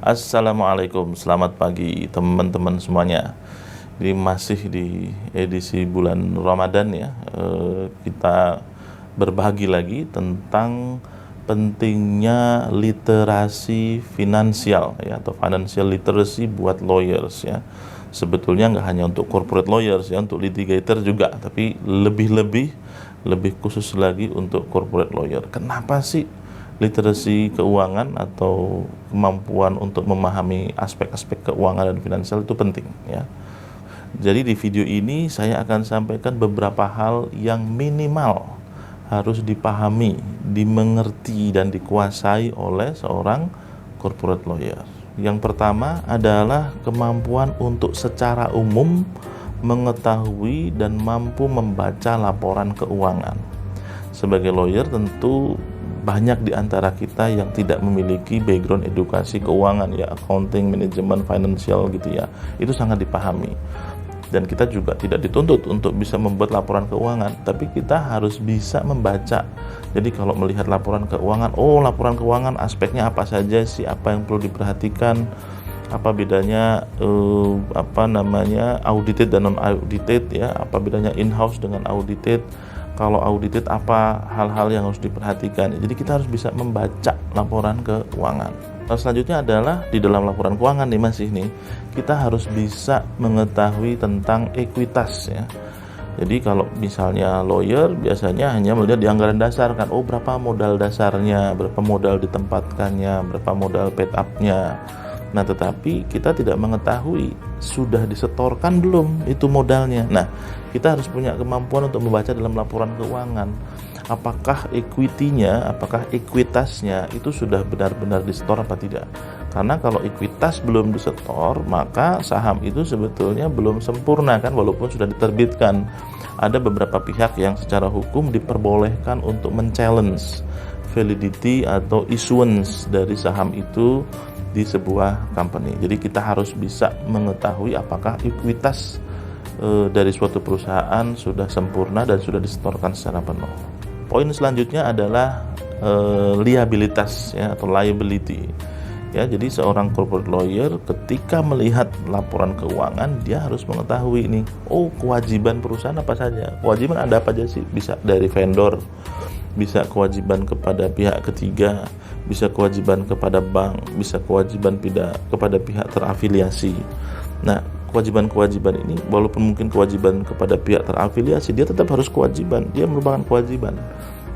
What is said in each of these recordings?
Assalamualaikum, selamat pagi teman-teman semuanya. Ini masih di edisi bulan Ramadan ya. Kita berbagi lagi tentang pentingnya literasi finansial ya, atau financial literacy buat lawyers ya. Sebetulnya nggak hanya untuk corporate lawyers ya, untuk litigator juga, tapi lebih khusus lagi untuk corporate lawyer. Kenapa sih literasi keuangan atau kemampuan untuk memahami aspek-aspek keuangan dan finansial itu penting ya. Jadi di video ini saya akan sampaikan beberapa hal yang minimal harus dipahami, dimengerti dan dikuasai oleh seorang corporate lawyer. Yang pertama adalah kemampuan untuk secara umum mengetahui dan mampu membaca laporan keuangan. Sebagai lawyer tentu banyak di antara kita yang tidak memiliki background edukasi keuangan ya, accounting, manajemen, financial gitu ya. Itu sangat dipahami. Dan kita juga tidak dituntut untuk bisa membuat laporan keuangan, tapi kita harus bisa membaca. Jadi kalau melihat laporan keuangan, laporan keuangan aspeknya apa saja sih, apa yang perlu diperhatikan, apa bedanya audited dan non audited ya, apa bedanya in-house dengan audited. Kalau audited apa hal-hal yang harus diperhatikan. Jadi kita harus bisa membaca laporan keuangan. Nah, selanjutnya adalah di dalam laporan keuangan kita harus bisa mengetahui tentang ekuitas ya. Jadi kalau misalnya lawyer biasanya hanya melihat di anggaran dasar kan, berapa modal dasarnya, berapa modal ditempatkannya, berapa modal paid up-nya. Nah, tetapi kita tidak mengetahui sudah disetorkan belum itu modalnya. Nah, kita harus punya kemampuan untuk membaca dalam laporan keuangan. Apakah equity-nya, apakah ekuitasnya itu sudah benar-benar disetor apa tidak. Karena kalau ekuitas belum disetor, maka saham itu sebetulnya belum sempurna kan, walaupun sudah diterbitkan. Ada beberapa pihak yang secara hukum diperbolehkan untuk men-challenge validity atau issuance dari saham itu di sebuah company. Jadi kita harus bisa mengetahui apakah ekuitas dari suatu perusahaan sudah sempurna dan sudah disetorkan secara penuh. Poin selanjutnya adalah liabilitas ya, atau liability. Ya, jadi seorang corporate lawyer ketika melihat laporan keuangan, dia harus mengetahui ini, kewajiban perusahaan apa saja. Kewajiban ada apa aja sih? Bisa dari vendor, bisa kewajiban kepada pihak ketiga, bisa kewajiban kepada bank, bisa kewajiban kepada pihak terafiliasi. Nah, kewajiban-kewajiban ini walaupun mungkin kewajiban kepada pihak terafiliasi, dia tetap harus kewajiban, dia merupakan kewajiban.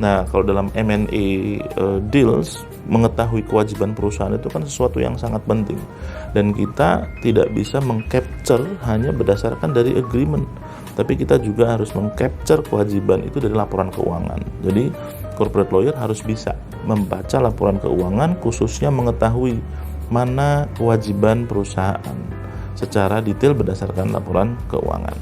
Nah, kalau dalam M&A deals, mengetahui kewajiban perusahaan itu kan sesuatu yang sangat penting, dan kita tidak bisa mengcapture hanya berdasarkan dari agreement, tapi kita juga harus mengcapture kewajiban itu dari laporan keuangan. Jadi corporate lawyer harus bisa membaca laporan keuangan, khususnya mengetahui mana kewajiban perusahaan secara detail berdasarkan laporan keuangan.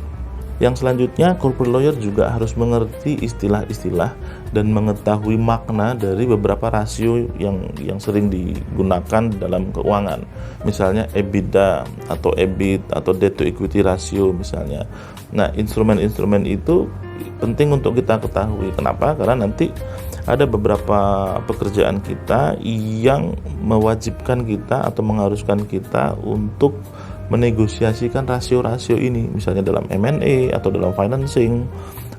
Yang selanjutnya, corporate lawyer juga harus mengerti istilah-istilah dan mengetahui makna dari beberapa rasio yang sering digunakan dalam keuangan. Misalnya EBITDA atau EBIT atau debt to equity ratio misalnya. Nah, instrumen-instrumen itu penting untuk kita ketahui. Kenapa? Karena nanti ada beberapa pekerjaan kita yang mewajibkan kita atau mengharuskan kita untuk menegosiasikan rasio-rasio ini, misalnya dalam M&A atau dalam financing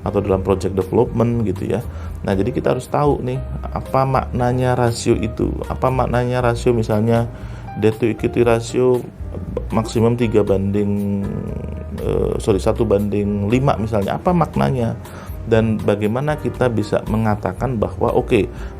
atau dalam project development gitu ya. Nah, jadi kita harus tahu nih apa maknanya rasio itu, apa maknanya rasio misalnya debt to equity ratio maksimum 1:5 misalnya, apa maknanya, dan bagaimana kita bisa mengatakan bahwa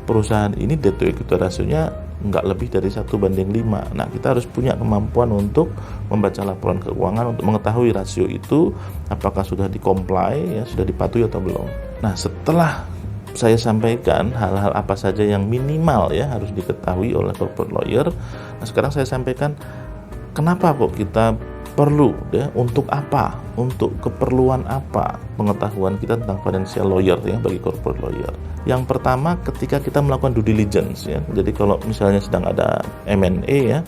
perusahaan ini debt to equity ratio-nya nggak lebih dari 1:5. Nah, kita harus punya kemampuan untuk membaca laporan keuangan untuk mengetahui rasio itu apakah sudah di-comply ya, sudah dipatuhi atau belum. Nah, setelah saya sampaikan hal-hal apa saja yang minimal ya harus diketahui oleh corporate lawyer, nah sekarang saya sampaikan kenapa kok kita perlu ya, untuk apa, untuk keperluan apa pengetahuan kita tentang financial lawyer ya bagi corporate lawyer. Yang pertama, ketika kita melakukan due diligence ya. Jadi kalau misalnya sedang ada M&A ya,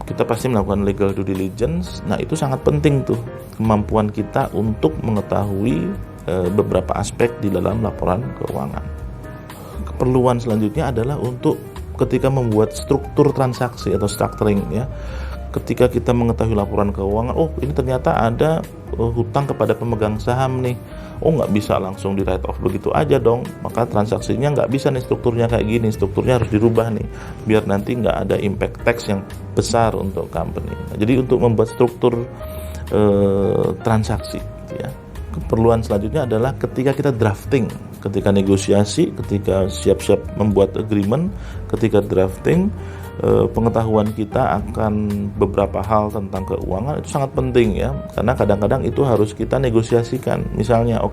kita pasti melakukan legal due diligence. Nah, itu sangat penting tuh kemampuan kita untuk mengetahui beberapa aspek di dalam laporan keuangan. Keperluan selanjutnya adalah untuk ketika membuat struktur transaksi atau structuring ya. Ketika kita mengetahui laporan keuangan, oh ini ternyata ada hutang kepada pemegang saham nih, oh nggak bisa langsung di write off begitu aja dong, maka transaksinya nggak bisa nih, strukturnya kayak gini, strukturnya harus dirubah nih biar nanti nggak ada impact tax yang besar untuk company. Nah, jadi untuk membuat struktur transaksi ya, keperluan selanjutnya adalah ketika kita drafting, ketika negosiasi, ketika siap-siap membuat agreement, ketika drafting, pengetahuan kita akan beberapa hal tentang keuangan itu sangat penting ya, karena kadang-kadang itu harus kita negosiasikan. Misalnya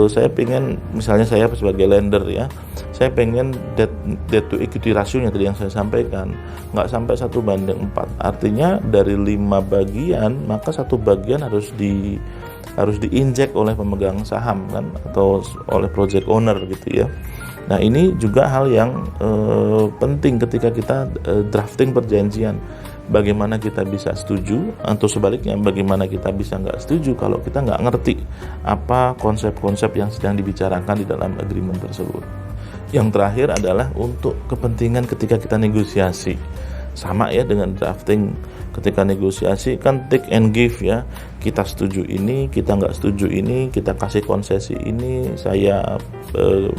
saya pengen, misalnya saya sebagai lender ya, saya pengen debt to equity ratio-nya tadi yang saya sampaikan nggak sampai 1:4, artinya dari 5 bagian maka 1 bagian harus diinjek oleh pemegang saham kan, atau oleh project owner gitu ya. Nah ini juga hal yang penting ketika kita drafting perjanjian. Bagaimana kita bisa setuju, atau sebaliknya bagaimana kita bisa nggak setuju kalau kita nggak ngerti apa konsep-konsep yang sedang dibicarakan di dalam agreement tersebut. Yang terakhir adalah untuk kepentingan ketika kita negosiasi. Sama ya dengan drafting, ketika negosiasi kan take and give ya, kita setuju ini, kita nggak setuju ini, kita kasih konsesi ini, saya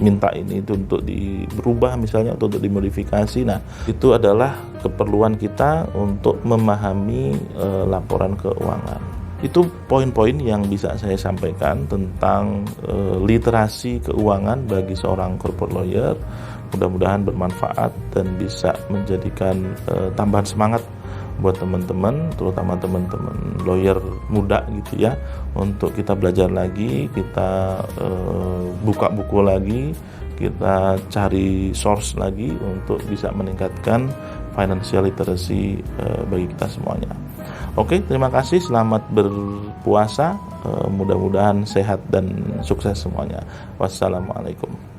minta ini itu untuk dirubah misalnya, atau untuk dimodifikasi. Nah itu adalah keperluan kita untuk memahami laporan keuangan. Itu poin-poin yang bisa saya sampaikan tentang literasi keuangan bagi seorang corporate lawyer. Mudah-mudahan bermanfaat dan bisa menjadikan tambahan semangat buat teman-teman, terutama teman-teman lawyer muda gitu ya, untuk kita belajar lagi, kita buka buku lagi, kita cari source lagi untuk bisa meningkatkan financial literacy bagi kita semuanya. Oke, terima kasih, selamat berpuasa, mudah-mudahan sehat dan sukses semuanya. Wassalamualaikum.